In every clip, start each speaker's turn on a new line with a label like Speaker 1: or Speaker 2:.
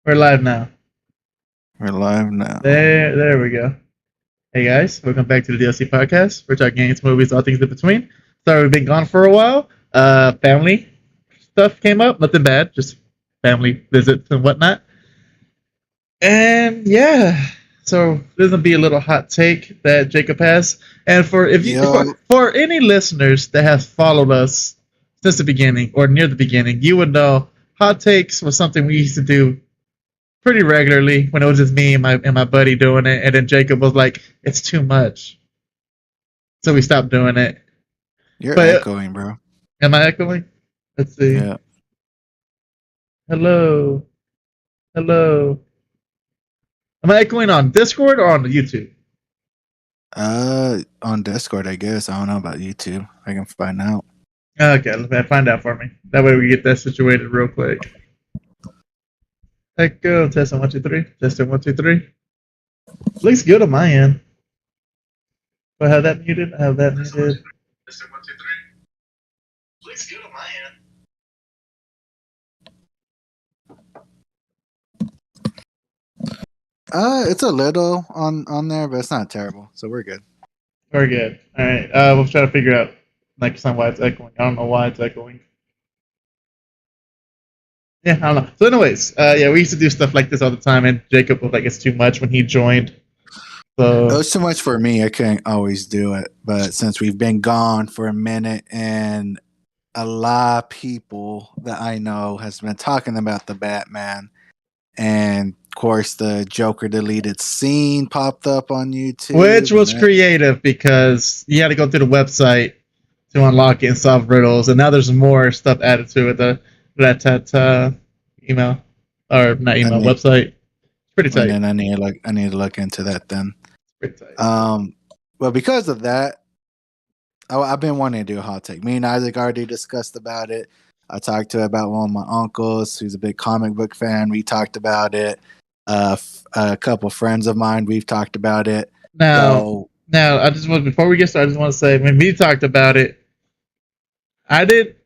Speaker 1: We're live now.
Speaker 2: We're live now.
Speaker 1: There we go. Hey guys, welcome back to the DLC podcast. We're talking games, movies, all things in between. Sorry we've been gone for a while. Family stuff came up, nothing bad, just family visits and whatnot. And yeah, so this will be a little hot take that Jacob has. And for if you
Speaker 2: Yo,
Speaker 1: for any listeners that have followed us since the beginning or near the beginning, you would know hot takes was something we used to do pretty regularly when it was just me and my buddy doing it, and then Jacob was like, "It's too much," so we stopped doing it.
Speaker 2: you're
Speaker 1: But
Speaker 2: echoing, bro.
Speaker 1: am I echoing? Let's see.
Speaker 2: Yeah.
Speaker 1: Hello, hello. Am I echoing on Discord or on YouTube?
Speaker 2: On Discord, I guess. I don't know about YouTube. I can find out.
Speaker 1: Okay, let find out for me. That way we get that situated real quick. Echo testing 1 2 3. Testing 1 2 3. Looks good on my end. Do I have that muted? I have that muted. Testing 1 2 3. Looks good on my end.
Speaker 2: It's a little on there, but it's not terrible, so we're good.
Speaker 1: Very good. All right. We'll try to figure out next time why it's echoing. I don't know why it's echoing. Yeah, I don't know. So, anyways, yeah, we used to do stuff like this all the time, and Jacob was like, "It's too much" when he joined.
Speaker 2: It
Speaker 1: So,
Speaker 2: was too much for me. I couldn't always do it, but since we've been gone for a minute, and a lot of people that I know has been talking about the Batman, and of course the Joker deleted scene popped up on YouTube,
Speaker 1: which was
Speaker 2: and
Speaker 1: creative because you had to go through the website to unlock it and solve riddles, and now there's more stuff added to it. That email or not
Speaker 2: I
Speaker 1: email
Speaker 2: need,
Speaker 1: website. It's pretty
Speaker 2: and
Speaker 1: tight.
Speaker 2: then I need to look into that then.
Speaker 1: Pretty tight.
Speaker 2: Well, because of that, I've been wanting to do a hot take. Me and Isaac already discussed about it. I talked to about one of my uncles who's a big comic book fan. We talked about it. A couple friends of mine, we've talked about it.
Speaker 1: Now,
Speaker 2: So
Speaker 1: now, I just want before we get started, I just want to say when we talked about it, I did.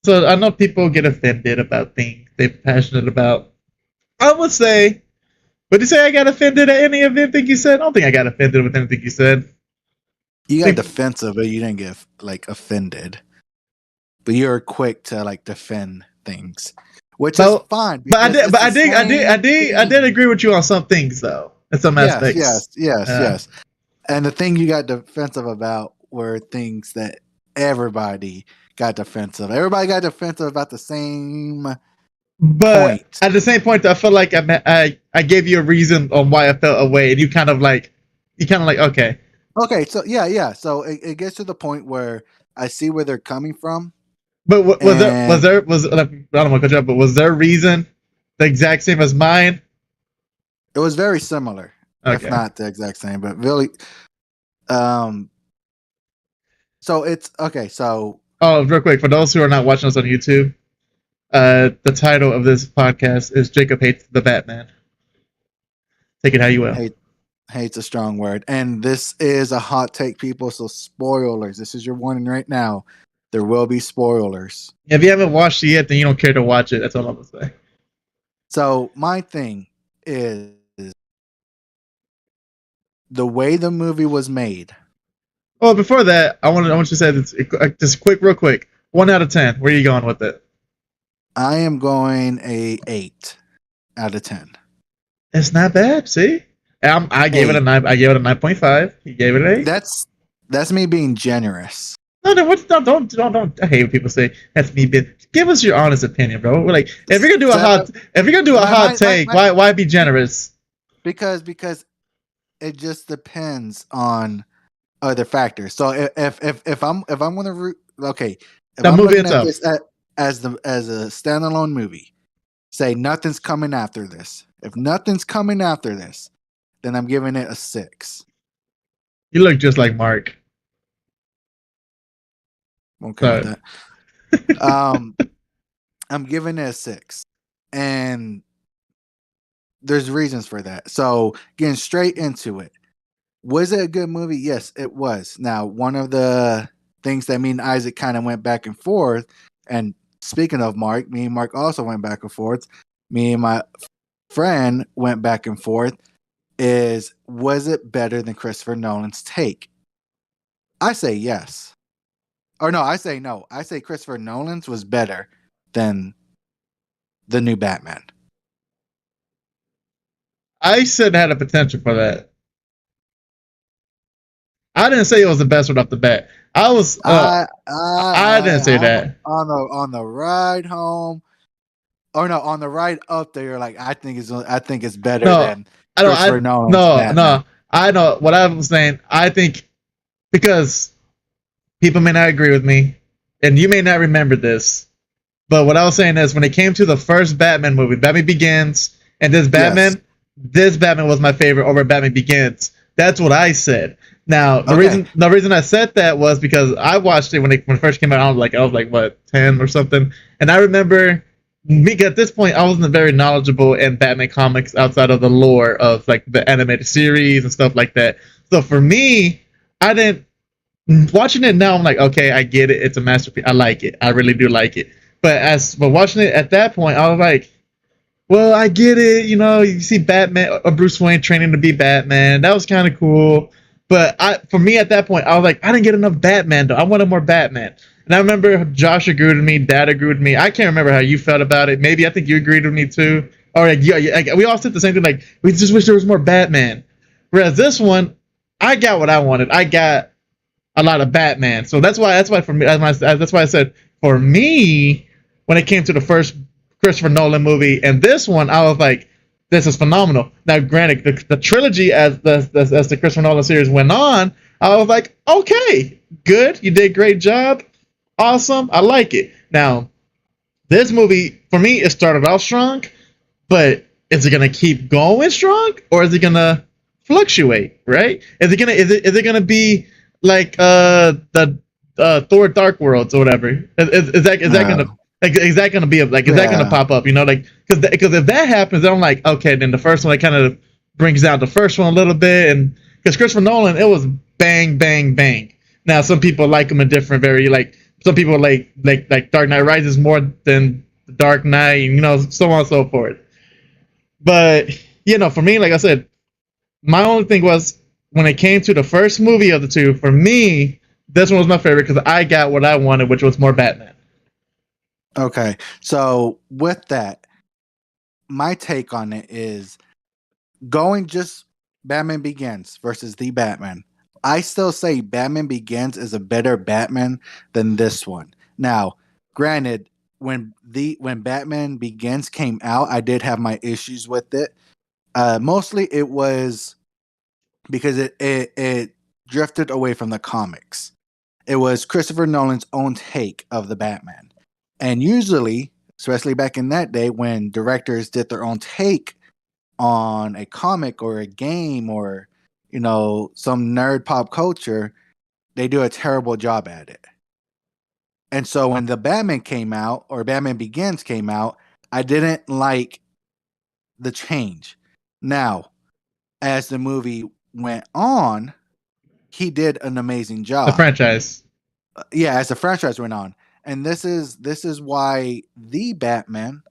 Speaker 1: So I know people get offended about things they're passionate about. I would say, would you say I got offended at any of anything you said? I don't think I got offended with anything you said.
Speaker 2: you got
Speaker 1: Think,
Speaker 2: defensive, but you didn't get like offended. But you're quick to like defend things, which is
Speaker 1: but
Speaker 2: fine
Speaker 1: but I
Speaker 2: because
Speaker 1: did
Speaker 2: it's
Speaker 1: but
Speaker 2: the same
Speaker 1: I did
Speaker 2: thing.
Speaker 1: agree with you on some things though, in some
Speaker 2: Yes,
Speaker 1: aspects.
Speaker 2: yes, yes,
Speaker 1: Uh,
Speaker 2: yes. And the thing you got defensive about were things that everybody got defensive. Everybody got defensive about the same
Speaker 1: but
Speaker 2: point.
Speaker 1: at the same point, I felt like I gave you a reason on why I felt away, and you kind of like okay.
Speaker 2: Okay, so yeah. So it gets to the point where I see where they're coming from,
Speaker 1: But
Speaker 2: and
Speaker 1: I don't want to cut you off, but was their reason the exact same as mine?
Speaker 2: it was very similar, if
Speaker 1: Okay.
Speaker 2: not the exact same, but really. Um. So it's okay. So
Speaker 1: Oh, real quick, for those who are not watching us on YouTube, the title of this podcast is Jacob Hates the Batman. Take it how you will.
Speaker 2: hate hate's a strong word, and this is a hot take, people. So spoilers. This is your warning right now. There will be spoilers.
Speaker 1: If you haven't watched it yet, then you don't care to watch it. That's all I'm gonna say.
Speaker 2: So my thing is the way the movie was made.
Speaker 1: Oh, before that, I want you to say this just real quick. 1 out of 10. Where are you going with it?
Speaker 2: I am going a 8 out of 10.
Speaker 1: It's not bad. See, I gave it a
Speaker 2: 8.
Speaker 1: 9. I gave it a 9.5. He gave it an 8.
Speaker 2: That's me being generous.
Speaker 1: No, no, what, don't. I hate when people say that's me. Give us your honest opinion, bro. We're like,
Speaker 2: Seven,
Speaker 1: if you're gonna do a hot take, why be generous?
Speaker 2: because it just depends on other factors. So if I'm gonna okay, if
Speaker 1: The
Speaker 2: I'm
Speaker 1: movie
Speaker 2: looking at
Speaker 1: itself.
Speaker 2: this as a standalone movie, say nothing's coming after this. If nothing's coming after this, then I'm giving it a 6.
Speaker 1: You look just like Mark.
Speaker 2: I'm okay with
Speaker 1: So
Speaker 2: that. I'm giving it a 6, and there's reasons for that. So getting straight into it, was it a good movie? Yes, it was. Now, one of the things that me and Isaac kind of went back and forth, and speaking of Mark, me and Mark also went back and forth. Me and my friend went back and forth is, was it better than Christopher Nolan's take? I say yes. Or no, I say no. I say Christopher Nolan's was better than the new Batman.
Speaker 1: I said it had a potential for that. I didn't say it was the best one off the bat. I was I didn't say that.
Speaker 2: On the ride home, or no, on the ride up there, like I think it's better
Speaker 1: No,
Speaker 2: than
Speaker 1: I don't.
Speaker 2: Christopher
Speaker 1: I
Speaker 2: Nolan's
Speaker 1: no
Speaker 2: Batman.
Speaker 1: no. I know what I'm saying. I think because people may not agree with me, and you may not remember this, but what I was saying is when it came to the first Batman movie, Batman Begins, and
Speaker 2: Yes.
Speaker 1: this Batman was my favorite over Batman Begins. That's what I said. Now
Speaker 2: Okay.
Speaker 1: the reason I said that was because I watched it when it first came out. I was like what 10 or something, and I remember me at this point I wasn't very knowledgeable in Batman comics outside of the lore of like the animated series and stuff like that. So for me, I didn't watching it now. I'm like, okay, I get it. It's a masterpiece. I like it. I really do like it. But watching it at that point, I was like, well, I get it. You know, you see Batman or Bruce Wayne training to be Batman. That was kind of cool. But for me at that point, I was like, I didn't get enough Batman though. I wanted more Batman. And I remember Josh agreed with me, Dad agreed with me. I can't remember how you felt about it. Maybe I think you agreed with me too. Or like, yeah, like, we all said the same thing. Like, we just wish there was more Batman. Whereas this one, I got what I wanted. I got a lot of Batman. So that's why for me that's why I said for me when it came to the first Christopher Nolan movie and this one, I was like, this is phenomenal. Now, granted, the trilogy as the Christopher Nolan series went on, I was like, okay, good, you did a great job, awesome, I like it. Now, this movie for me, it started off strong, but is it gonna keep going strong or is it gonna fluctuate? Right? Is it gonna be like the Thor Dark Worlds or whatever? Is that gonna
Speaker 2: No.
Speaker 1: like is that gonna be like is that gonna
Speaker 2: Yeah.
Speaker 1: pop up? You know, like because if that happens, then I'm like, okay, then the first one it kind of brings down the first one a little bit, and because Christopher Nolan, it was bang bang bang. Now some people like him in different very like some people like Dark Knight Rises more than Dark Knight, you know, so on and so forth. But you know, for me, like I said, my only thing was when it came to the first movie of the two. For me, this one was my favorite because I got what I wanted, which was more Batman.
Speaker 2: Okay. So with that, my take on it is going just Batman Begins versus the Batman. I still say Batman Begins is a better Batman than this one. Now, granted, when Batman Begins came out, I did have my issues with it. Mostly it was because it drifted away from the comics. It was Christopher Nolan's own take of the Batman. And usually, especially back in that day when directors did their own take on a comic or a game or some nerd pop culture, they do a terrible job at it. And so when the Batman came out or Batman Begins came out, I didn't like the change. Now, as the movie went on, he did an amazing
Speaker 1: The
Speaker 2: job.
Speaker 1: franchise.
Speaker 2: Yeah, as the franchise went on. And this is why the Batman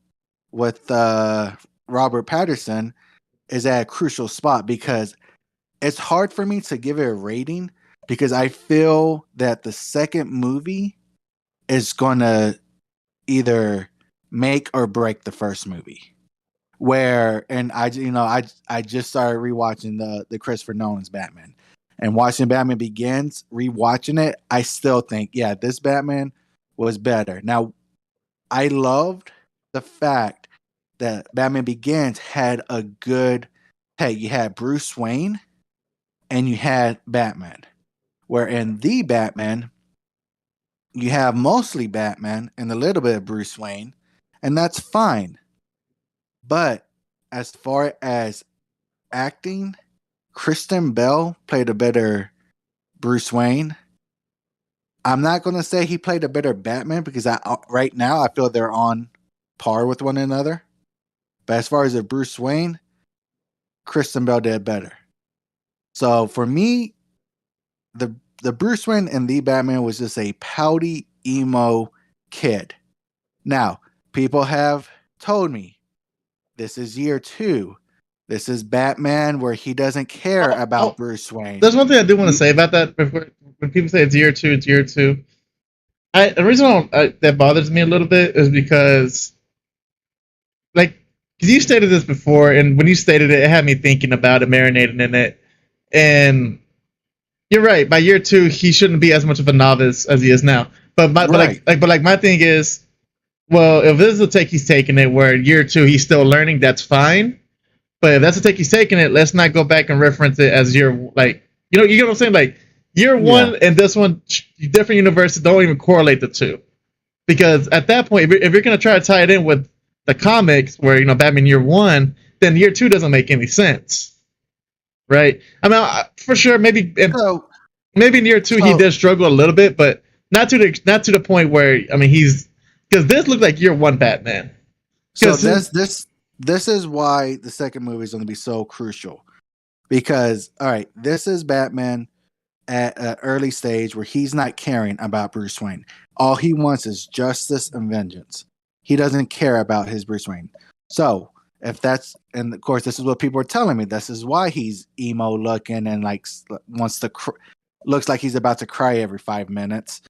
Speaker 2: with Robert Pattinson is at a crucial spot, because it's hard for me to give it a rating because I feel that the second movie is going to either make or break the first movie. Where and I just started rewatching the Christopher Nolan's Batman, and watching Batman Begins, rewatching it, I still think, yeah, this Batman was better. Now, I loved the fact that Batman Begins had a good, hey, you had Bruce Wayne and you had Batman. Where in the Batman, you have mostly Batman and a little bit of Bruce Wayne, and that's fine. But as far as acting, Kristen Bell played a better Bruce Wayne. I'm not going to say he played a better Batman because right now I feel they're on par with one another. But as far as a Bruce Wayne, Kristen Bell did better. So for me, the Bruce Wayne and the Batman was just a pouty emo kid. Now, people have told me This is year 2. This is Batman where he doesn't care about Bruce Wayne.
Speaker 1: There's one thing I do want to say about that. Before, when people say it's year 2, it's year 2. The reason that bothers me a little bit is because, like, because you stated this before, and when you stated it, it had me thinking about it, marinating in it. And you're right. By year 2, he shouldn't be as much of a novice as he is now. But my thing is, well, if this is the take he's taking it, where year 2 he's still learning, that's fine. But if that's the take he's taking it, let's not go back and reference it as year, like, you get what I'm saying? Like, year 1 and this one, different universes, don't even correlate the two. Because at that point, if you're going to try to tie it in with the comics, where, Batman year 1, then year 2 doesn't make any sense. Right? I mean, for sure, maybe in year 2 he did struggle a little bit, but not to the point where, I mean, because this looked like year 1 Batman.
Speaker 2: So this is why the second movie is going to be so crucial, because all right, this is Batman at an early stage where he's not caring about Bruce Wayne. All he wants is justice and vengeance. He doesn't care about his Bruce Wayne. So if that's, and of course this is what people are telling me, this is why he's emo looking and like wants to looks like he's about to cry every 5 minutes.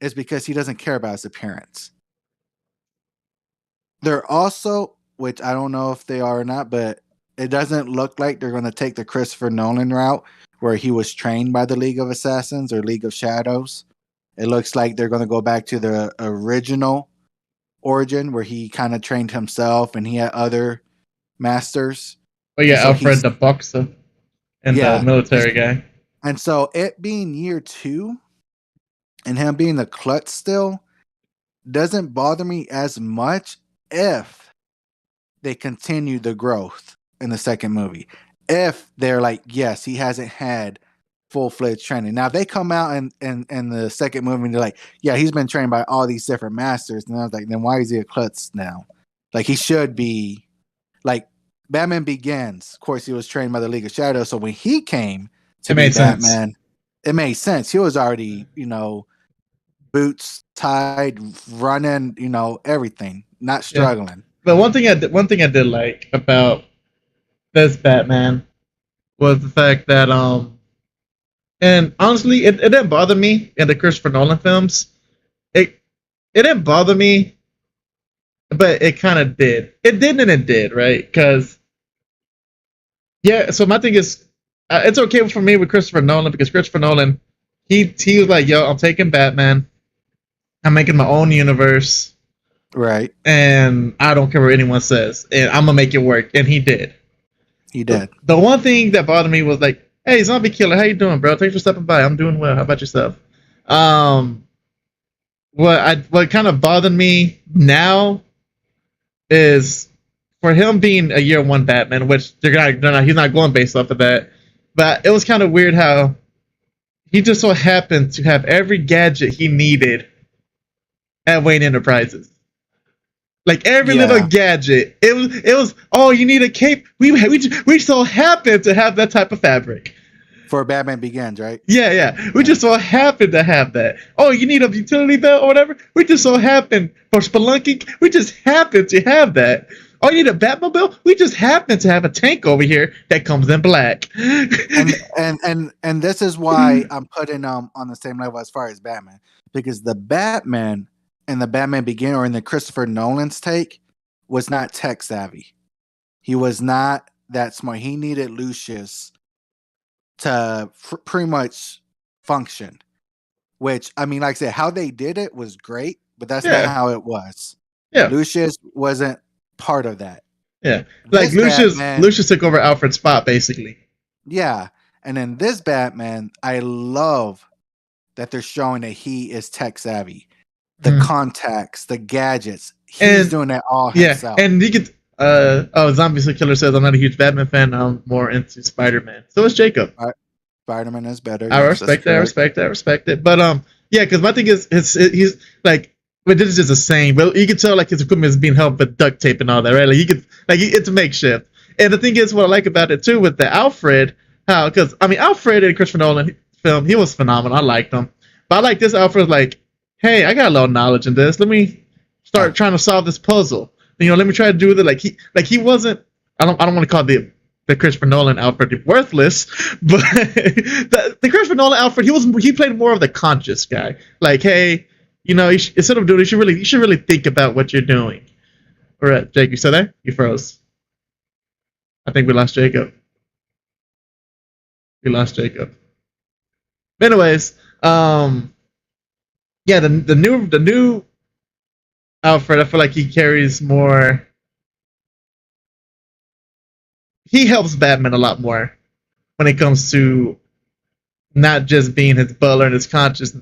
Speaker 2: Is because he doesn't care about his appearance. They're also, which I don't know if they are or not, but it doesn't look like they're going to take the Christopher Nolan route where he was trained by the League of Assassins or League of Shadows. It looks like they're going to go back to the original origin where he kind of trained himself and he had other masters.
Speaker 1: Oh yeah, so Alfred the boxer and the military guy.
Speaker 2: And so it being year 2 and him being the klutz still doesn't bother me as much if they continue the growth in the second movie. If they're like, yes, he hasn't had full-fledged training. Now, if they come out in the second movie and they're like, yeah, he's been trained by all these different masters, and I was like, then why is he a klutz now? Like, he should be, like, Batman Begins, of course, he was trained by the League of Shadows, so when he came to be Batman, it made sense. He was already, boots tied, running, everything, not struggling. Yeah.
Speaker 1: But one thing I did like about this Batman was the fact that and honestly it didn't bother me in the Christopher Nolan films. It didn't bother me, but it kind of did. It did and it did, right? Because so my thing is it's okay for me with Christopher Nolan because Christopher Nolan he was like, yo, I'm taking Batman, I'm making my own universe.
Speaker 2: Right.
Speaker 1: And I don't care what anyone says. And I'm going to make it work. And he did.
Speaker 2: He did.
Speaker 1: The one thing that bothered me was like, hey, Zombie Killer, how you doing, bro? Thanks for stopping by. I'm doing well. How about yourself? What kind of bothered me now is for him being a year 1 Batman, which he's not going based off of that. But it was kind of weird how he just so happened to have every gadget he needed at Wayne Enterprises. Like every little gadget, it was. Oh, you need a cape. We so happen to have that type of fabric
Speaker 2: for Batman Begins, right?
Speaker 1: Yeah. We just so happen to have that. Oh, you need a utility belt or whatever. We just so happen for spelunking. We just happen to have that. Oh, you need a Batmobile. We just happen to have a tank over here that comes in black.
Speaker 2: and this is why I'm putting on the same level as far as Batman, because the Batman in the Batman Begins or in the Christopher Nolan's take was not tech savvy. He was not that smart. He needed Lucius to pretty much function, which, I mean, like I said, how they did it was great, but that's not how it was. Yeah. Lucius wasn't part of that.
Speaker 1: Yeah. Like Lucius took over Alfred's spot, basically.
Speaker 2: Yeah. And in this Batman, I love that they're showing that he is tech savvy. The contacts, the gadgets. He's doing that all himself.
Speaker 1: And you could Zombie Killer says I'm not a huge Batman fan, I'm more into Spider-Man. So is Jacob.
Speaker 2: Spider-Man is better.
Speaker 1: I respect it. But because my thing is he's like, but this is just a saying, but you can tell like his equipment is being held with duct tape and all that, right? Like it's a makeshift. And the thing is, what I like about it too with the Alfred, because I mean Alfred in Christopher Nolan film, he was phenomenal. I liked him, but I like this Alfred like, hey, I got a little knowledge in this. Let me start trying to solve this puzzle. let me try to do with it. He wasn't. I don't want to call the Christopher Nolan Alfred worthless, but the Christopher Nolan Alfred, he played more of the conscious guy. Like, hey, instead of doing it, you should really think about what you're doing. All right, Jake, you still there? You froze. I think we lost Jacob. We lost Jacob. But anyways, yeah, the new Alfred, I feel like he carries more. He helps Batman a lot more when it comes to not just being his butler and his conscious,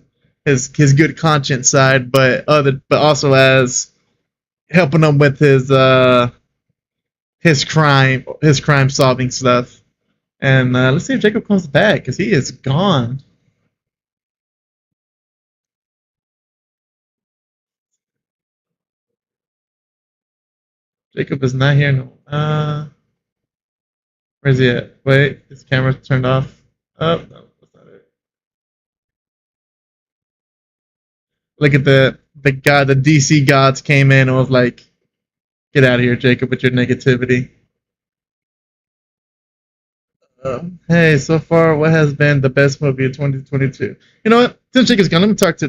Speaker 1: his good conscience side, but also as helping him with his crime solving stuff. And let's see if Jacob comes back because he is gone. Jacob is not here. No. Where's he at? Wait, his camera's turned off. Oh, no, that's not it. Look at the DC gods came in and was like, "Get out of here, Jacob, with your negativity." Hey, so far, what has been the best movie of 2022? You know what? Since Jacob's gone, let me talk to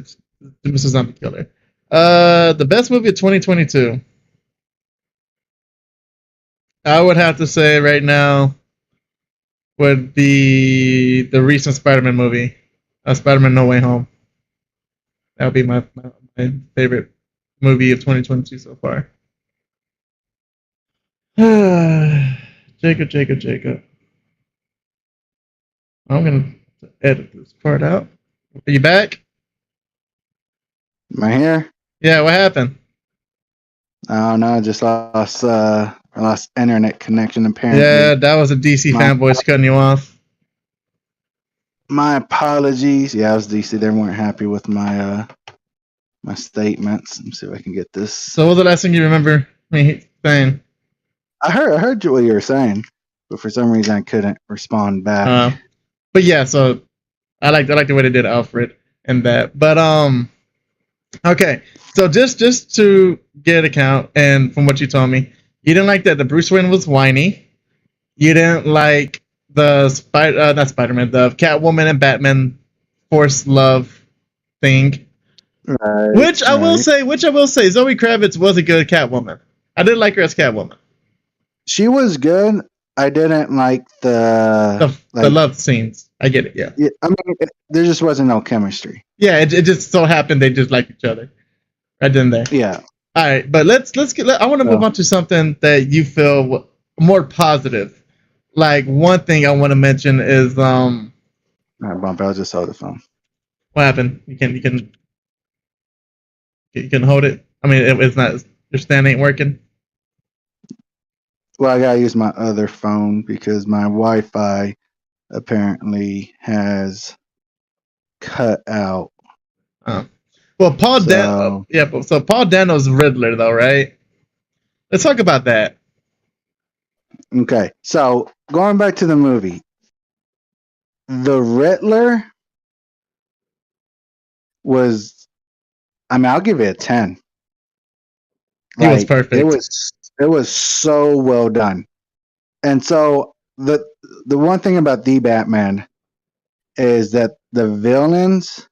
Speaker 1: Mr. Zombie Killer. The best movie of 2022. I would have to say right now would be the recent Spider-Man movie, Spider-Man No Way Home. That would be my favorite movie of 2022 so far. Jacob. I'm going to edit this part out. Are you back?
Speaker 2: Am I here?
Speaker 1: Yeah, what happened?
Speaker 2: I don't know. I just lost internet connection apparently.
Speaker 1: Yeah, that was a DC fanboy cutting you off.
Speaker 2: My apologies. Yeah, I was DC. They weren't happy with my my statements. Let me see if I can get this.
Speaker 1: So what was the last thing you remember me saying?
Speaker 2: I heard what you were saying, but for some reason I couldn't respond back.
Speaker 1: But yeah, so I like the way they did Alfred and that. But okay. So just to get a count, and from what you told me, you didn't like that the Bruce Wayne was whiny. You didn't like the not Spider-Man, the Catwoman and Batman forced love thing.
Speaker 2: Right,
Speaker 1: which I will say, Zoe Kravitz was a good Catwoman. I did like her as Catwoman.
Speaker 2: She was good. I didn't like the
Speaker 1: love scenes. I get it. Yeah.
Speaker 2: I mean, there just wasn't no chemistry.
Speaker 1: Yeah, it just so happened they just liked each other. Right then there.
Speaker 2: Yeah.
Speaker 1: All right, but let's get. I want to move on to something that you feel more positive. Like one thing I want to mention is
Speaker 2: All right, bump. I just saw the phone.
Speaker 1: What happened? You can hold it. I mean, it's not. Your stand ain't working.
Speaker 2: Well, I gotta use my other phone because my Wi-Fi apparently has cut out.
Speaker 1: Oh. Well, Paul Dano. Yeah, so Paul Dano's Riddler, though, right? Let's talk about that.
Speaker 2: Okay, so going back to the movie, the Riddler was. I mean, I'll give it a 10.
Speaker 1: He was perfect.
Speaker 2: It was so well done, and so the one thing about the Batman is that the villains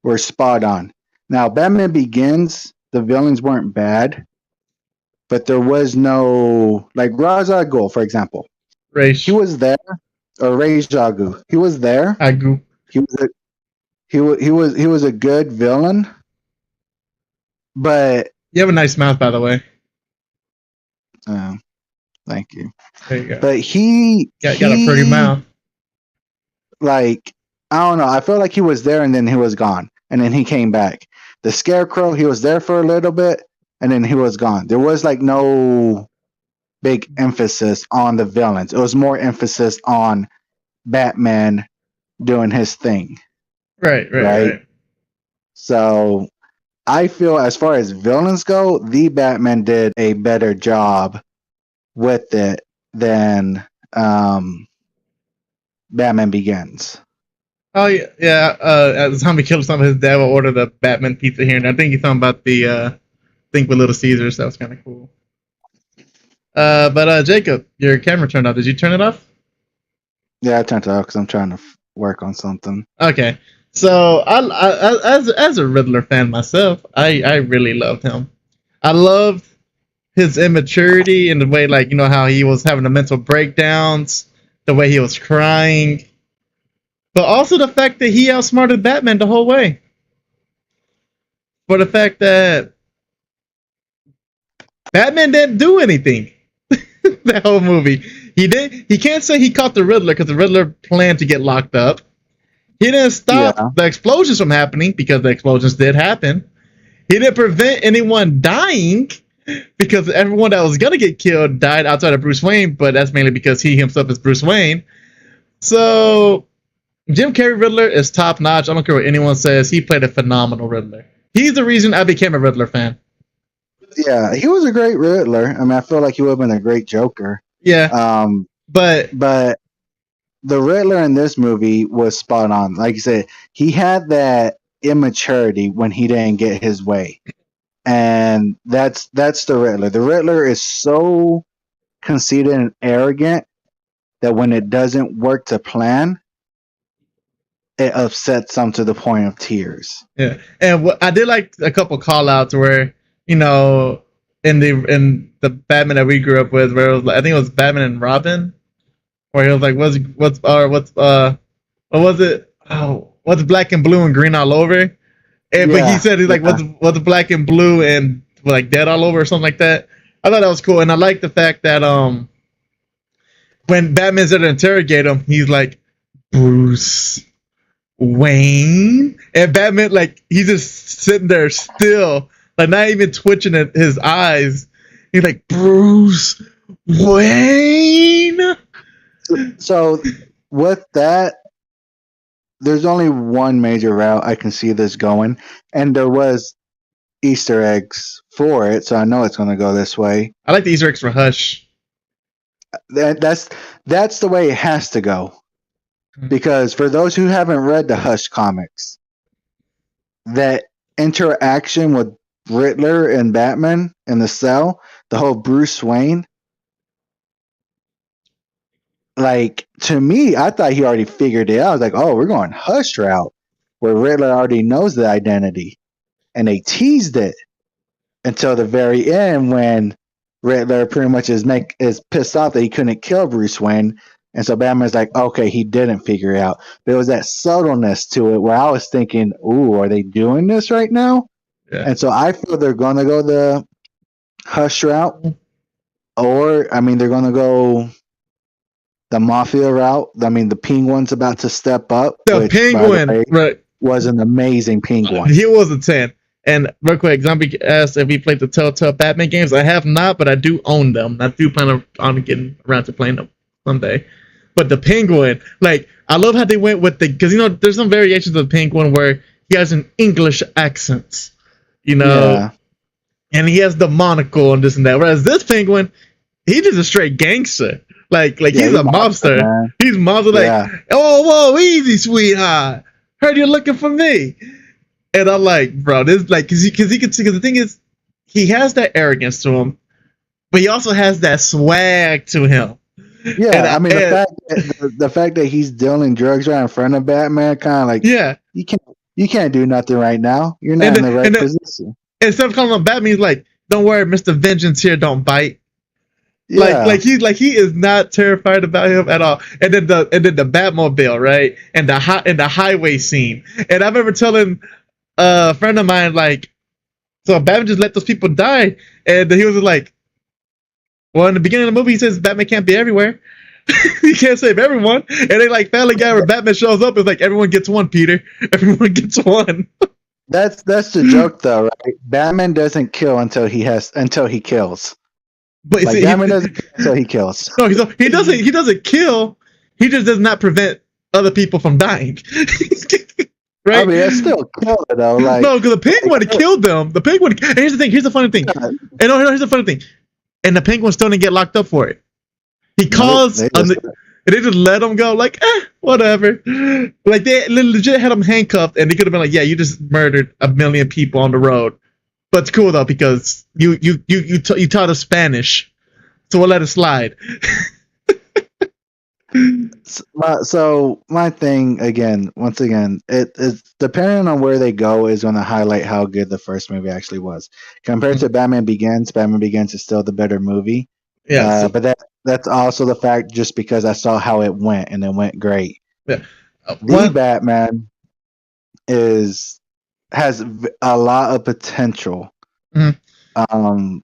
Speaker 2: were spot on. Now, Batman Begins, the villains weren't bad, but there was no like Ra's al Ghul, for example. He was there, or Ra's al Ghul. He was there. He was a good villain, but
Speaker 1: you have a nice mouth, by the way.
Speaker 2: Thank you.
Speaker 1: There you go.
Speaker 2: But he
Speaker 1: got a pretty mouth.
Speaker 2: Like, I don't know. I feel like he was there and then he was gone, and then he came back. The Scarecrow, he was there for a little bit, and then he was gone. There was like no big emphasis on the villains. It was more emphasis on Batman doing his thing.
Speaker 1: Right.
Speaker 2: So I feel as far as villains go, the Batman did a better job with it than Batman Begins.
Speaker 1: Oh yeah. Zombie killed some of his dad will order the Batman pizza here, and I think he's talking about the think with Little Caesars. That was kind of cool. But Jacob, your camera turned off. Did you turn it off?
Speaker 2: Yeah, I turned it off because I'm trying to work on something.
Speaker 1: Okay. So as a Riddler fan myself, I really loved him. I loved his immaturity and the way, like, you know, how he was having the mental breakdowns, the way he was crying, but also the fact that he outsmarted Batman the whole way. For the fact that Batman didn't do anything that whole movie. He did. He can't say he caught the Riddler because the Riddler planned to get locked up. He didn't stop the explosions from happening because the explosions did happen. He didn't prevent anyone dying because everyone that was gonna get killed died outside of Bruce Wayne, but that's mainly because he himself is Bruce Wayne. So Jim Carrey Riddler is top notch. I don't care what anyone says. He played a phenomenal Riddler. He's the reason I became a Riddler fan.
Speaker 2: Yeah, he was a great Riddler. I mean, I feel like he would have been a great Joker.
Speaker 1: Yeah. But
Speaker 2: the Riddler in this movie was spot on. Like you said, he had that immaturity when he didn't get his way. And that's the Riddler. The Riddler is so conceited and arrogant that when it doesn't work to plan, it upsets them to the point of tears.
Speaker 1: Yeah. And I did like a couple call outs where, you know, in the Batman that we grew up with, where it was, I think it was Batman and Robin, where he was like, what was it? Oh, what's black and blue and green all over? And but he said he's like, what's black and blue and like dead all over or something like that. I thought that was cool, and I like the fact that when Batman's there to interrogate him, he's like, Bruce Wayne, and Batman, like, he's just sitting there still, like not even twitching at his eyes. He's like, Bruce Wayne.
Speaker 2: So with that, there's only one major route I can see this going, and there was Easter eggs for it, so I know it's going to go this way.
Speaker 1: I like the Easter eggs for Hush.
Speaker 2: That's the way it has to go. Because for those who haven't read the Hush comics, that interaction with Riddler and Batman in the cell, the whole Bruce Wayne, like, to me, I thought he already figured it out. I was like, oh, we're going Hush route, where Riddler already knows the identity. And they teased it until the very end when Riddler pretty much is pissed off that he couldn't kill Bruce Wayne. And so Batman's like, okay, he didn't figure it out. There was that subtleness to it where I was thinking, ooh, are they doing this right now? Yeah. And so I feel they're going to go the Hush route. Or, I mean, they're going to go the Mafia route. I mean, the Penguin's about to step up.
Speaker 1: The Penguin, right,
Speaker 2: was an amazing Penguin.
Speaker 1: He was a 10. And real quick, Zombie asked if we played the Telltale Batman games. I have not, but I do own them. I do plan on getting around to playing them someday. But the Penguin, like, I love how they went with because, you know, there's some variations of the Penguin where he has an English accent, you know, and he has the monocle and this and that. Whereas this Penguin, he's just a straight gangster. Like he's a mobster. Man. He's mobster. Like, oh, whoa, easy, sweetheart. Heard you're looking for me. And I'm like, bro, this like, because he can see. Because the thing is, he has that arrogance to him, but he also has that swag to him.
Speaker 2: Yeah, and I mean, the fact that he's dealing drugs right in front of Batman, kind of like, yeah, you can't do nothing right now. You're not in the right position.
Speaker 1: Instead of calling him Batman, he's like, don't worry, Mr. Vengeance here, don't bite. Yeah. Like he is not terrified about him at all. And then the Batmobile, right? And the highway scene. And I remember telling a friend of mine, like, so Batman just let those people die, and he was like, well, in the beginning of the movie, he says Batman can't be everywhere. He can't save everyone. And they like Family Guy where Batman shows up, it's like, everyone gets one, Peter. Everyone gets one.
Speaker 2: That's the joke, though, right? Batman doesn't kill until he kills.
Speaker 1: But
Speaker 2: like, see, Batman doesn't kill until he kills.
Speaker 1: No, he doesn't kill. He just does not prevent other people from dying. Right?
Speaker 2: I mean, that's still killer, though. Like,
Speaker 1: no, because the Penguin killed them. The Penguin. And here's the thing. Here's the funny thing. Here's the funny thing. And the Penguin still didn't get locked up for it. He calls, and they just let him go. Like, whatever. Like, they legit had him handcuffed, and they could have been like, yeah, you just murdered 1 million people on the road. But it's cool though because you taught us Spanish, so we'll let it slide.
Speaker 2: So my thing again, once again, it is depending on where they go is going to highlight how good the first movie actually was compared to Batman Begins. Batman Begins is still the better movie,
Speaker 1: Yeah, so,
Speaker 2: but that's also the fact just because I saw how it went and it went great.
Speaker 1: yeah.
Speaker 2: The
Speaker 1: One.
Speaker 2: Batman is has a lot of potential.
Speaker 1: Mhm.
Speaker 2: Um,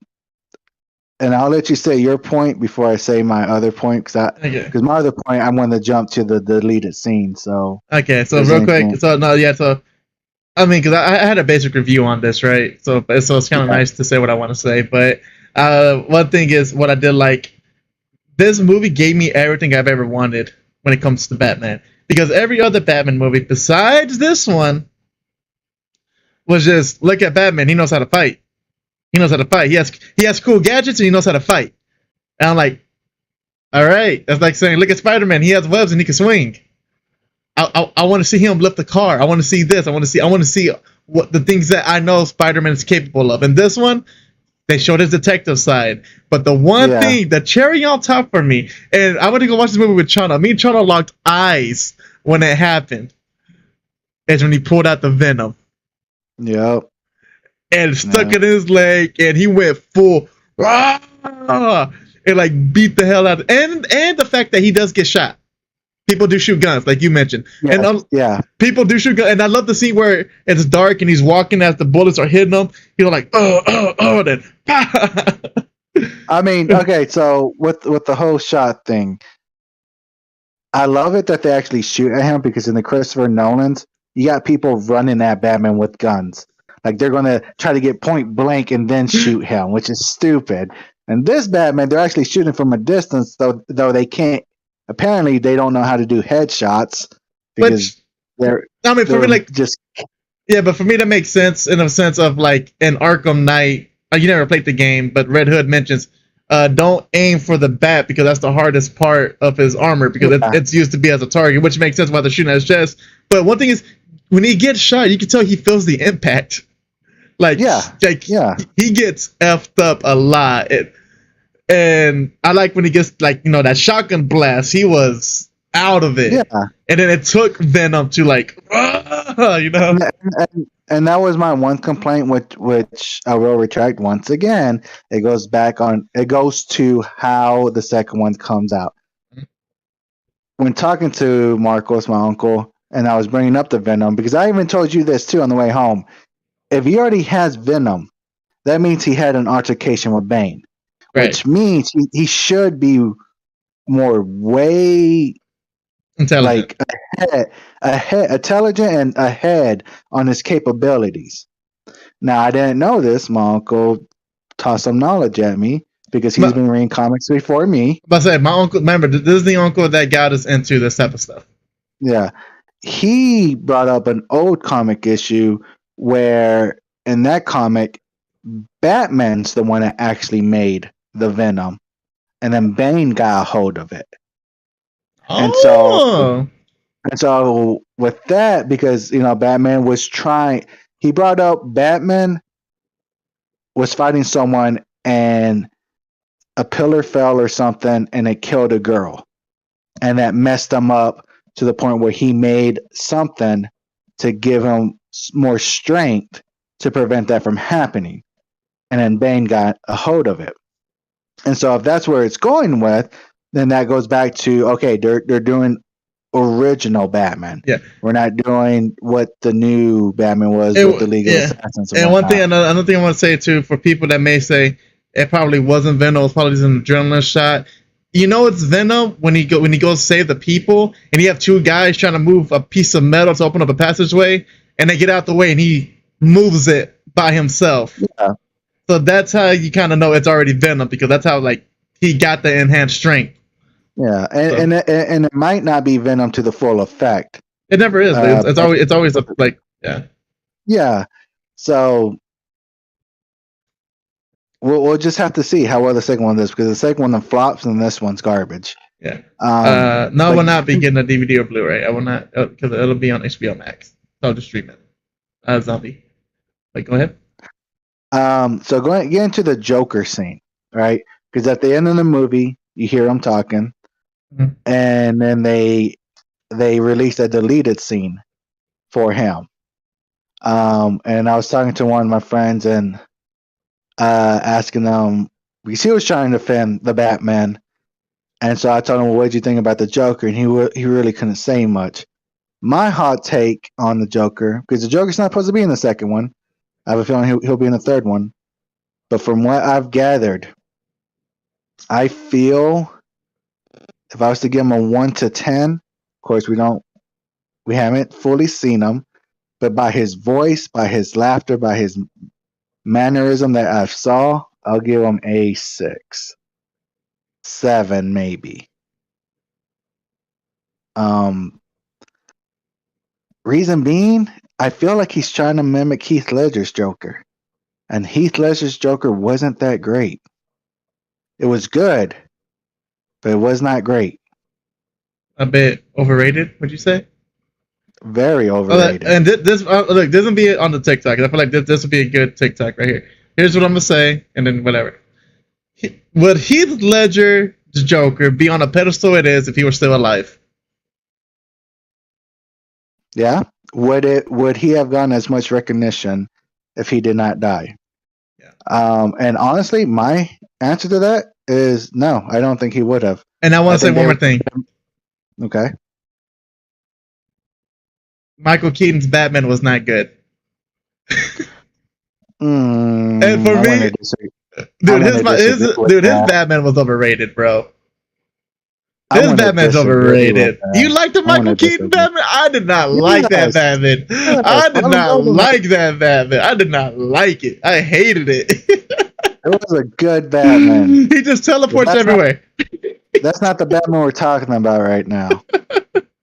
Speaker 2: and I'll let you say your point before I say my other point
Speaker 1: Okay.
Speaker 2: because my other point I want to jump to the deleted scene. So
Speaker 1: Okay.
Speaker 2: if
Speaker 1: So
Speaker 2: there's
Speaker 1: real quick.
Speaker 2: anything,
Speaker 1: So no. Yeah. So I mean, because I had a basic review on this, right? So it's kind of
Speaker 2: yeah,
Speaker 1: nice to say what I want to say. But one thing is what I did like. This movie gave me everything I've ever wanted when it comes to Batman. Because every other Batman movie besides this one was just look at Batman. He knows how to fight. He knows how to fight. He has cool gadgets and he knows how to fight. And I'm like, all right. That's like saying, look at Spider-Man. He has webs and he can swing. I want to see him lift a car. I want to see this. I want to see what the things that I know Spider-Man is capable of. And this one, they showed his detective side. But the one
Speaker 2: yeah,
Speaker 1: thing, the cherry on top for me, and I went to go watch this movie with Chana. Me and Chana locked eyes when it happened. Is when he pulled out the Venom
Speaker 2: yep,
Speaker 1: and stuck
Speaker 2: yeah,
Speaker 1: it in his leg, and he went full and like beat the hell out of, and the fact that he does get shot. People do shoot guns, like you mentioned, and
Speaker 2: yes, yeah.
Speaker 1: people do shoot guns. And I love the scene where it's dark and he's walking as the bullets are hitting him. He's like, then.
Speaker 2: I mean, okay, so with the whole shot thing, I love it that they actually shoot at him because in the Christopher Nolans, you got people running at Batman with guns. Like they're gonna try to get point blank and then shoot him, which is stupid. And this Batman, they're actually shooting from a distance, though they can't. Apparently, they don't know how to do headshots
Speaker 1: Which
Speaker 2: because they're
Speaker 1: I mean, for me,
Speaker 2: they're
Speaker 1: like,
Speaker 2: just
Speaker 1: yeah, but for me that makes sense in a sense of like in Arkham Knight. You never played the game, but Red Hood mentions don't aim for the bat because that's the hardest part of his armor because
Speaker 2: yeah,
Speaker 1: it's used to be as a target, which makes sense why they're shooting at his chest. But one thing is, when he gets shot, you can tell he feels the impact. Like,
Speaker 2: yeah,
Speaker 1: like
Speaker 2: yeah,
Speaker 1: he gets effed up a lot, and I like when he gets like that shotgun blast. He was out of it,
Speaker 2: yeah.
Speaker 1: and then it took Venom to like,
Speaker 2: And that was my one complaint, which I will retract once again. It goes to how the second one comes out. When talking to Marcos, my uncle, and I was bringing up the Venom because I even told you this too on the way home. If he already has Venom, that means he had an altercation with Bane,
Speaker 1: right,
Speaker 2: which means he should be more way
Speaker 1: intelligent.
Speaker 2: like intelligent and ahead on his capabilities. Now I didn't know this. My uncle tossed some knowledge at me because he's
Speaker 1: But,
Speaker 2: been reading comics before me.
Speaker 1: but I said my uncle. Remember, this is the uncle that got us into this type of stuff.
Speaker 2: Yeah. He brought up an old comic issue where in that comic, Batman's the one that actually made the Venom. And then Bane got a hold of it. And so
Speaker 1: Oh,
Speaker 2: with that, because Batman was trying he brought up Batman was fighting someone and a pillar fell or something and it killed a girl. And that messed him up to the point where he made something to give him more strength to prevent that from happening. And then Bane got a hold of it. And so if that's where it's going with, then that goes back to okay, they're doing original Batman.
Speaker 1: yeah.
Speaker 2: We're not doing what the new Batman was with the League of
Speaker 1: Yeah.
Speaker 2: Assassins and
Speaker 1: And one thing,
Speaker 2: whatnot.
Speaker 1: another thing I want to say too, for people that may say it probably wasn't Venom, it was probably just an adrenaline shot. It's Venom when he goes save the people, and you have two guys trying to move a piece of metal to open up a passageway, and they get out the way, and he moves it by himself.
Speaker 2: Yeah,
Speaker 1: So that's how you kind of know it's already Venom because that's how like he got the enhanced strength.
Speaker 2: yeah,
Speaker 1: So
Speaker 2: and it might not be Venom to the full effect.
Speaker 1: it never is. But it's always a like yeah.
Speaker 2: Yeah, so we'll just have to see how well the second one is because the second one flops and this one's garbage.
Speaker 1: Yeah. No, I
Speaker 2: But
Speaker 1: will not be getting a DVD or Blu-ray. I will not because it'll be on HBO Max. So I'll just stream it. Zombie. Like, go ahead.
Speaker 2: So going get into the Joker scene, right? Because at the end of the movie, you hear him talking,
Speaker 1: Mhm.
Speaker 2: and then they released a deleted scene for him. And I was talking to one of my friends and asking them because he was trying to defend the Batman, and so I told him, well, "What did you think about the Joker?" And he really couldn't say much. My hot take on the Joker, because the Joker's not supposed to be in the second one. I have a feeling he'll be in the third one. But from what I've gathered, I feel if I was to give him a 1 to 10, of course we haven't fully seen him, but by his voice, by his laughter, by his mannerism that I saw, I'll give him a 6, 7 maybe. Um, Reason being, I feel like he's trying to mimic Heath Ledger's Joker, and Heath Ledger's Joker wasn't that great. It was good, but it was not great.
Speaker 1: A bit overrated, would you say?
Speaker 2: Very overrated.
Speaker 1: And this look, this will be on the TikTok. I feel like this would be a good TikTok right here. Here's what I'm gonna say, and then whatever. Would Heath Ledger's Joker be on a pedestal it is if he were still alive?
Speaker 2: Yeah. Would he have gotten as much recognition if he did not die?
Speaker 1: Yeah.
Speaker 2: And honestly, my answer to that is no. I don't think he would have.
Speaker 1: And I want to say one more thing.
Speaker 2: Okay.
Speaker 1: Michael Keaton's Batman was not good.
Speaker 2: And
Speaker 1: for me, his Batman was overrated, bro. His Batman's overrated. You like the Michael Keaton Batman? I did not like that Batman. I did not like that Batman. I did not like it. I hated it.
Speaker 2: It was a good Batman.
Speaker 1: He just teleports everywhere.
Speaker 2: That's not the Batman we're talking about right now.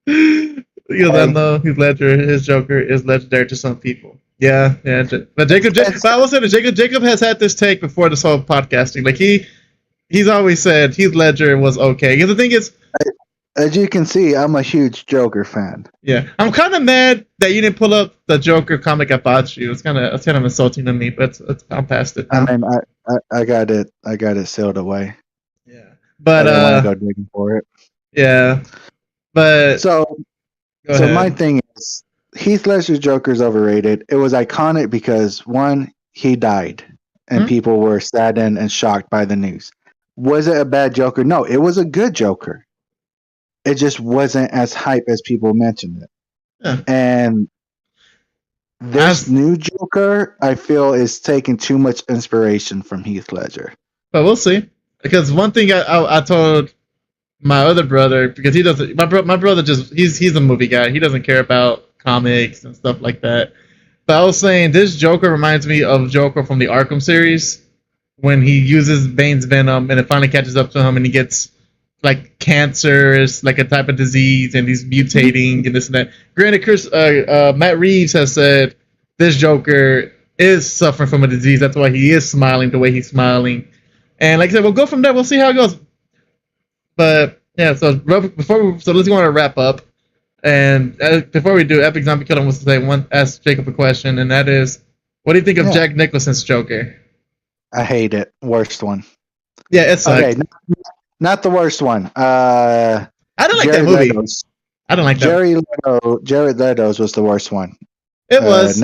Speaker 1: Because I know his Joker is legendary to some people. Yeah. But I will say that Jacob has had this take before this whole podcasting. Like he's always said Heath Ledger was okay. Because the thing is,
Speaker 2: as you can see, I'm a huge Joker fan.
Speaker 1: Yeah, I'm kind of mad that you didn't pull up the Joker comic I bought you. It's kind of insulting to me, but I'm past it now.
Speaker 2: I mean, I got it sealed away.
Speaker 1: Yeah, but
Speaker 2: I don't want to go digging for it.
Speaker 1: Yeah, but
Speaker 2: so my thing is Heath Ledger's Joker is overrated. It was iconic because one, he died, and people were saddened and shocked by the news. Was it a bad Joker? No, it was a good Joker. It just wasn't as hype as people mentioned it.
Speaker 1: Yeah.
Speaker 2: And this new Joker, I feel, is taking too much inspiration from Heath Ledger.
Speaker 1: But we'll see. Because one thing I told my other brother, because he doesn't, my brother just he's a movie guy. He doesn't care about comics and stuff like that. But I was saying this Joker reminds me of Joker from the Arkham series when he uses Bane's venom and it finally catches up to him and he gets like cancer is like a type of disease and he's mutating and this and that. Granted, Matt Reeves has said this Joker is suffering from a disease. That's why he is smiling the way he's smiling. And like I said, we'll go from there. We'll see how it goes. But yeah, so let's go on to wrap up. And before we do, Epic Zombie Killer wants to say ask Jacob a question, and that is, what do you think of Jack Nicholson's Joker?
Speaker 2: I hate it. Worst one.
Speaker 1: Yeah, it sucked. Okay,
Speaker 2: not the worst one.
Speaker 1: I don't like that movie. I don't like that.
Speaker 2: Jared Leto's was the worst one.
Speaker 1: It was.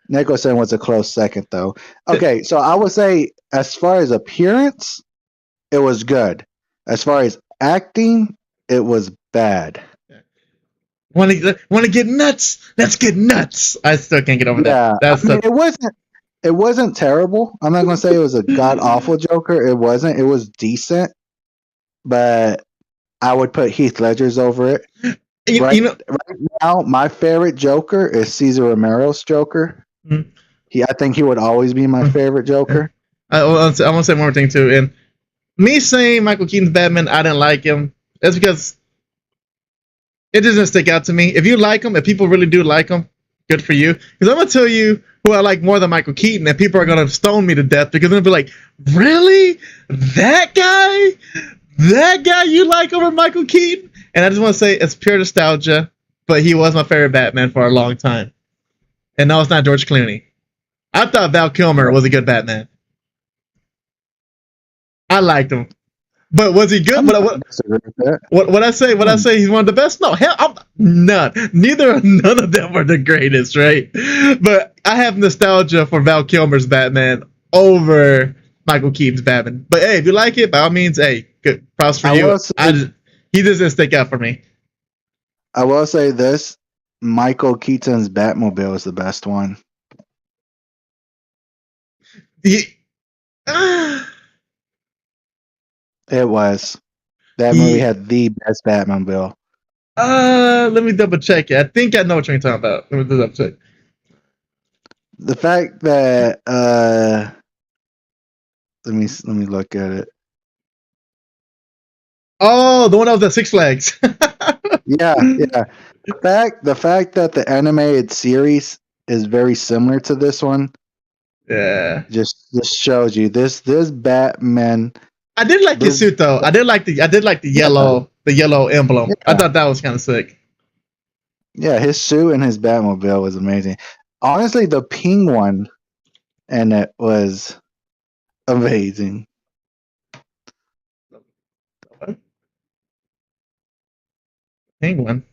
Speaker 2: Nicholson was a close second, though. Okay, so I would say, as far as appearance, it was good. As far as acting, it was bad.
Speaker 1: Want to get nuts? Let's get nuts. I still can't get over that.
Speaker 2: It wasn't terrible. I'm not gonna say it was a god awful Joker. It wasn't. It was decent, but I would put Heath Ledger's over it. Right now, my favorite Joker is Cesar Romero's Joker. Mm-hmm. I think he would always be my favorite Joker.
Speaker 1: I want to say one more thing too. And me saying Michael Keaton's Batman, I didn't like him. That's because it doesn't stick out to me. If you like him, if people really do like him, good for you. Because I'm going to tell you who I like more than Michael Keaton, and people are going to stone me to death because they're going to be like, really? That guy? That guy you like over Michael Keaton? And I just want to say it's pure nostalgia, but he was my favorite Batman for a long time. And no, it's not George Clooney. I thought Val Kilmer was a good Batman. I liked him, but was he good?
Speaker 2: I'm
Speaker 1: But
Speaker 2: not disagree with that.
Speaker 1: what I say? What I say? He's one of the best? No, hell, none. None of them are the greatest, right? But I have nostalgia for Val Kilmer's Batman over Michael Keaton's Batman. But hey, if you like it, by all means, hey, good props for you. He just didn't stick out for me.
Speaker 2: I will say this: Michael Keaton's Batmobile is the best one.
Speaker 1: He,
Speaker 2: It was. That movie had the best Batmobile.
Speaker 1: Let me double check it. I think I know what you're talking about. Let me double check.
Speaker 2: The fact that let me look at it.
Speaker 1: Oh, the one that was at Six Flags.
Speaker 2: Yeah. The fact that the animated series is very similar to this one.
Speaker 1: Yeah.
Speaker 2: Just shows you this Batman.
Speaker 1: I did like his suit though. I did like the yellow emblem. Yeah. I thought that was kind of sick.
Speaker 2: Yeah, his suit and his Batmobile was amazing. Honestly, the Penguin and it was amazing.
Speaker 1: Penguin.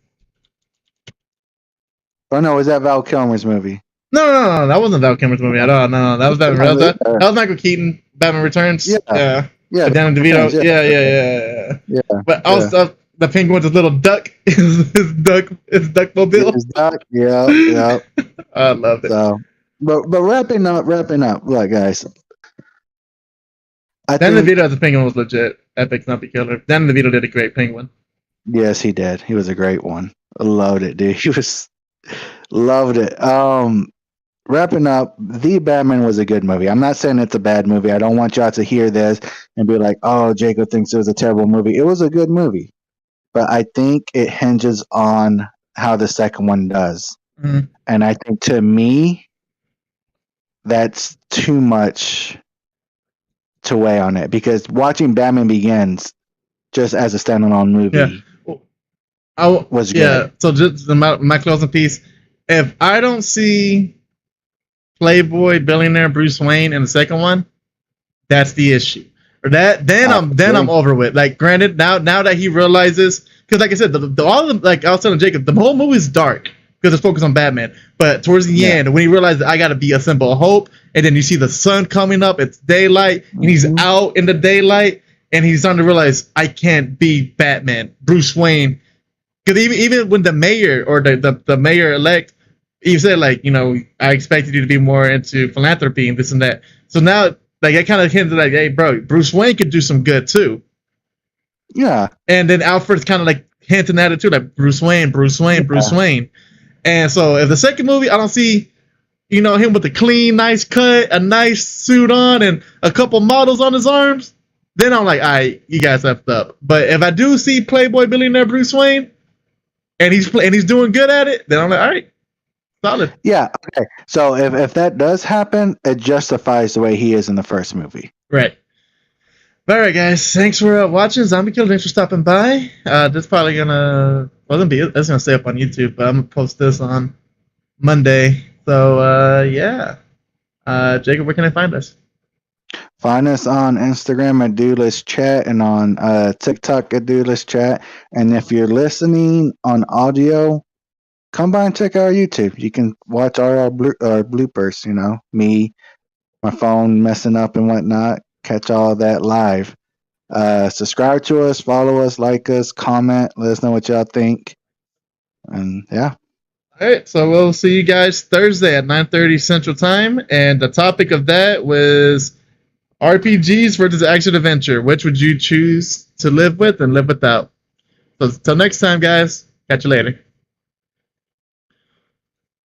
Speaker 2: Oh no, was that Val Kilmer's movie?
Speaker 1: No, that wasn't Val Kilmer's movie at all. No, that was Batman. That was Michael Keaton. Batman Returns. Yeah. But Danny DeVito. Yeah. But also the Penguin's a little duck. his duckmobile.
Speaker 2: His duck. Yeah.
Speaker 1: I loved it.
Speaker 2: So, but wrapping up. Look, guys.
Speaker 1: Danny DeVito as a Penguin was legit. Epic, not the killer. Danny DeVito did a great Penguin.
Speaker 2: Yes, he did. He was a great one. I loved it, dude. Loved it. Wrapping up, The Batman was a good movie. I'm not saying it's a bad movie. I don't want y'all to hear this and be like, oh, Jacob thinks it was a terrible movie. It was a good movie. But I think it hinges on how the second one does. Mm-hmm. And I think to me, that's too much to weigh on it. Because watching Batman Begins just as a standalone movie was good.
Speaker 1: Yeah, so just my closing piece. If I don't see Playboy billionaire Bruce Wayne in the second one, that's the issue. Or I'm over with. Like, granted, now that he realizes, because like I said, like I was telling Jacob, the whole movie is dark because it's focused on Batman. But towards the end, when he realizes I got to be a symbol of hope, and then you see the sun coming up, it's daylight, and he's out in the daylight, and he's starting to realize I can't be Batman, Bruce Wayne. Because even when the mayor or the mayor elect, he said, like, I expected you to be more into philanthropy and this and that. So now, like, I kind of hinted like, hey, bro, Bruce Wayne could do some good too.
Speaker 2: Yeah.
Speaker 1: And then Alfred's kind of like hinting at it too, like Bruce Wayne. And so if the second movie, I don't see, him with a clean, nice cut, a nice suit on, and a couple models on his arms, then I'm like, all right, you guys effed up. But if I do see Playboy billionaire Bruce Wayne, and he's doing good at it, then I'm like, all right, solid.
Speaker 2: Yeah. Okay. So if that does happen, it justifies the way he is in the first movie.
Speaker 1: Right. All right, guys. Thanks for watching Zombie Killer. Thanks for stopping by. This probably it's gonna stay up on YouTube, but I'm gonna post this on Monday. So yeah. Jacob, where can I find us?
Speaker 2: Find us on Instagram at Duelist Chat and on TikTok at Duelist Chat. And if you're listening on audio, come by and check out our YouTube. You can watch our bloopers, me, my phone messing up and whatnot. Catch all that live. Subscribe to us, follow us, like us, comment, let us know what y'all think. And yeah.
Speaker 1: All right, so we'll see you guys Thursday at 9:30 Central Time. And the topic of that was RPGs versus action adventure. Which would you choose to live with and live without? So till next time, guys. Catch you later.